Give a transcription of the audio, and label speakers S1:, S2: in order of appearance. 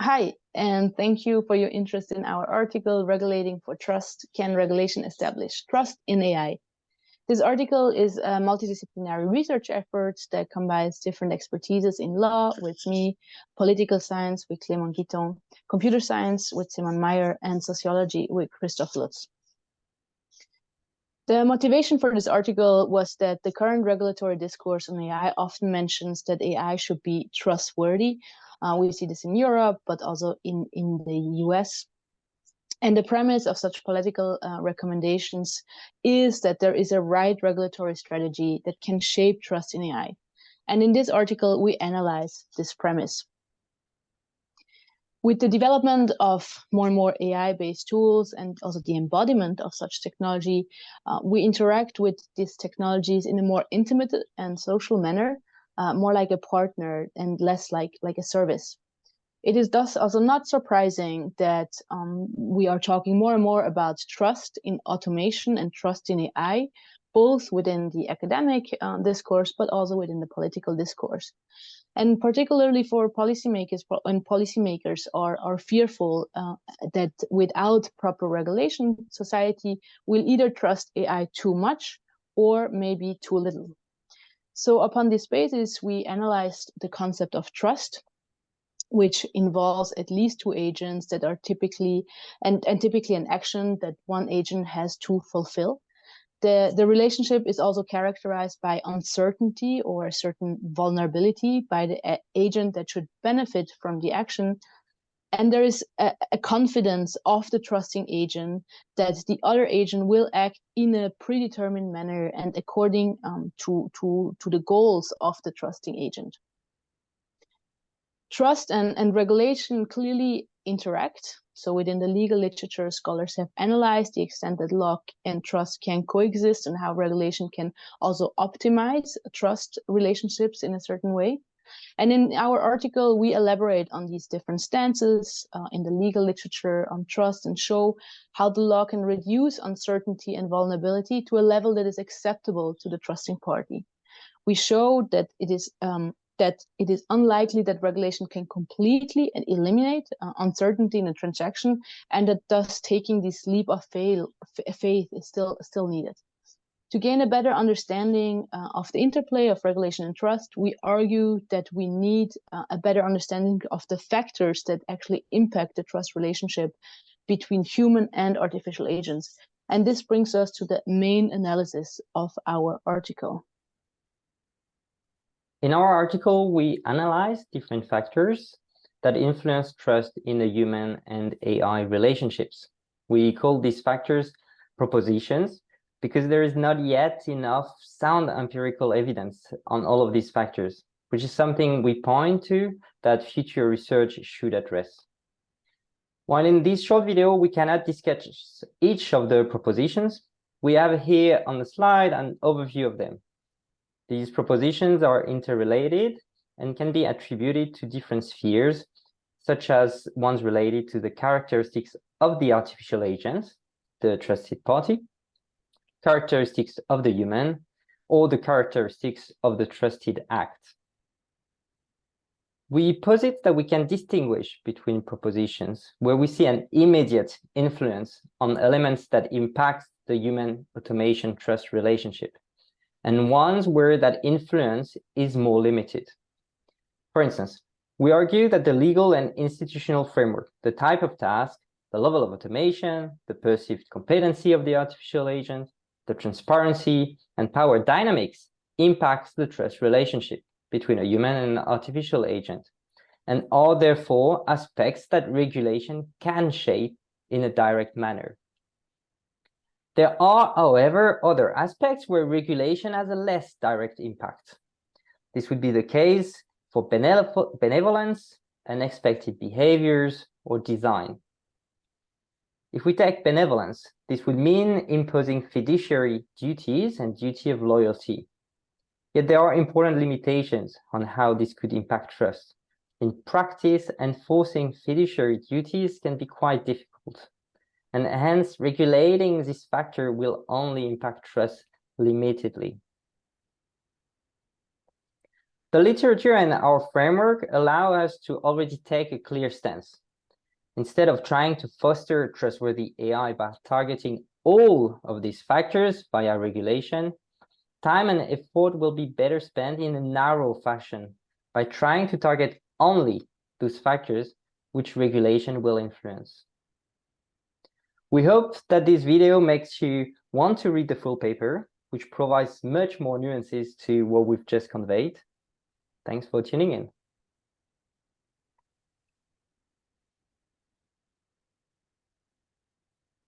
S1: Hi, and thank you for your interest in our article, Regulating for Trust, Can Regulation Establish Trust in AI? This article is a multidisciplinary research effort that combines different expertises in law with me, political science with Clement Guitton, computer science with Simon Meyer, and sociology with Christoph Lutz. The motivation for this article was that the current regulatory discourse on AI often mentions that AI should be trustworthy. We see this in Europe, but also in the US. And the premise of such political recommendations is that there is a right regulatory strategy that can shape trust in AI. And in this article, we analyze this premise. With the development of more and more AI-based tools and also the embodiment of such technology, we interact with these technologies in a more intimate and social manner, more like a partner and less like a service. It is thus also not surprising that we are talking more and more about trust in automation and trust in AI, both within the academic discourse, but also within the political discourse. And particularly for policymakers, when policymakers are fearful that without proper regulation, society will either trust AI too much or maybe too little. So upon this basis, we analyzed the concept of trust, which involves at least two agents that are typically an action that one agent has to fulfill. The relationship is also characterized by uncertainty or a certain vulnerability by the agent that should benefit from the action. And there is a confidence of the trusting agent that the other agent will act in a predetermined manner and according to the goals of the trusting agent. Trust and regulation clearly interact. So within the legal literature, scholars have analyzed the extent that law and trust can coexist and how regulation can also optimize trust relationships in a certain way. And in our article, we elaborate on these different stances in the legal literature on trust and show how the law can reduce uncertainty and vulnerability to a level that is acceptable to the trusting party. We show that it is unlikely that regulation can completely eliminate uncertainty in a transaction, and that thus taking this leap of faith is still needed. To gain a better understanding of the interplay of regulation and trust, we argue that we need a better understanding of the factors that actually impact the trust relationship between human and artificial agents. And this brings us to the main analysis of our article.
S2: In our article, we analyze different factors that influence trust in the human and AI relationships. We call these factors propositions because there is not yet enough sound empirical evidence on all of these factors, which is something we point to that future research should address. While in this short video, we cannot discuss each of the propositions, we have here on the slide an overview of them. These propositions are interrelated and can be attributed to different spheres, such as ones related to the characteristics of the artificial agent, the trusted party, characteristics of the human, or the characteristics of the trusted act. We posit that we can distinguish between propositions where we see an immediate influence on elements that impact the human-automation trust relationship, and ones where that influence is more limited. For instance, we argue that the legal and institutional framework, the type of task, the level of automation, the perceived competency of the artificial agent, the transparency and power dynamics impacts the trust relationship between a human and an artificial agent, and are therefore aspects that regulation can shape in a direct manner. There are, however, other aspects where regulation has a less direct impact. This would be the case for benevolence, unexpected behaviors, or design. If we take benevolence, this would mean imposing fiduciary duties and duty of loyalty. Yet there are important limitations on how this could impact trust. In practice, enforcing fiduciary duties can be quite difficult, and hence regulating this factor will only impact trust limitedly. The literature and our framework allow us to already take a clear stance. Instead of trying to foster trustworthy AI by targeting all of these factors via regulation, time and effort will be better spent in a narrow fashion by trying to target only those factors which regulation will influence. We hope that this video makes you want to read the full paper, which provides much more nuances to what we've just conveyed. Thanks for tuning in.